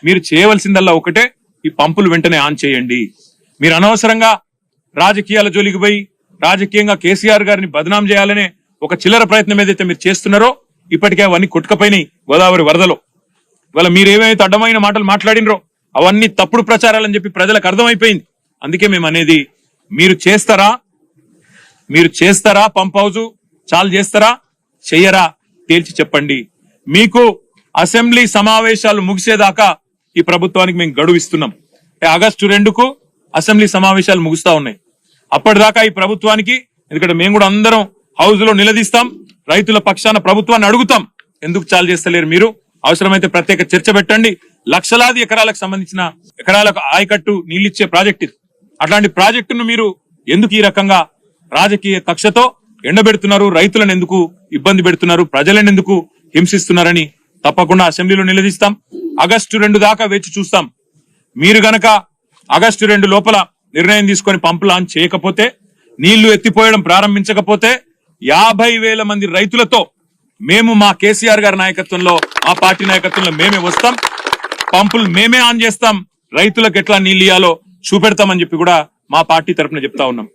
మీరు చేయవలసిందల్లా ఒకటే, ఈ పంపులు వెంటనే ఆన్ చేయండి. మీరు అనవసరంగా రాజకీయాల జోలికి పోయి రాజకీయంగా కేసీఆర్ గారిని బదనాం చేయాలనే ఒక చిల్లర ప్రయత్నం ఏదైతే మీరు చేస్తున్నారో ఇప్పటికే అవన్నీ కొట్టుకపోయినాయి గోదావరి వరదలో. ఇవాళ మీరు ఏమైతే అడ్డమైన మాటలు మాట్లాడినరో అవన్నీ తప్పుడు ప్రచారాలని చెప్పి ప్రజలకు అర్థమైపోయింది. అందుకే మేము అనేది, మీరు చేస్తారా పంప్ హౌస్ చాలు చేస్తారా చెయ్యరా తేల్చి చెప్పండి. మీకు అసెంబ్లీ సమావేశాలు ముగిసేదాకా ఈ ప్రభుత్వానికి మేము గడువు ఇస్తున్నాం. ఆగస్టు 2కు అసెంబ్లీ సమావేశాలు ముగుస్తా ఉన్నాయి. అప్పటిదాకా ఈ ప్రభుత్వానికి, ఎందుకంటే మేము కూడా అందరం హౌస్ లో నిలదీస్తాం, రైతుల పక్షాన ప్రభుత్వాన్ని అడుగుతాం, ఎందుకు చాలు చేస్తలేరు మీరు, అవసరమైతే ప్రత్యేక చర్చ పెట్టండి. లక్షలాది ఎకరాలకు సంబంధించిన ఎకరాలకు ఆయకట్టు నీళ్ళిచ్చే ప్రాజెక్ట్ ఇది. అట్లాంటి ప్రాజెక్టును మీరు ఎందుకు ఈ రకంగా రాజకీయ కక్షతో ఎండబెడుతున్నారు, రైతులను ఎందుకు ఇబ్బంది పెడుతున్నారు, ప్రజలను ఎందుకు హింసిస్తున్నారని తప్పకుండా అసెంబ్లీలో నిలదీస్తాం. ఆగస్టు 2 దాకా వేచి చూస్తాం. మీరు గనక ఆగస్టు 2 లోపల నిర్ణయం తీసుకొని పంపు లాంచ్ చేయకపోతే, నీళ్లు ఎత్తిపోయడం ప్రారంభించకపోతే 50,000 మంది రైతులతో మేము మా కేసీఆర్ గారి నాయకత్వంలో, మా పార్టీ నాయకత్వంలో మేమే వస్తాం, పంపులు మేమే ఆన్ చేస్తాం, రైతులకు ఎట్లా నీళ్ళు ఇయ్యాలో చూపెడతామని చెప్పి కూడా మా పార్టీ తరఫున చెప్తా ఉన్నాం.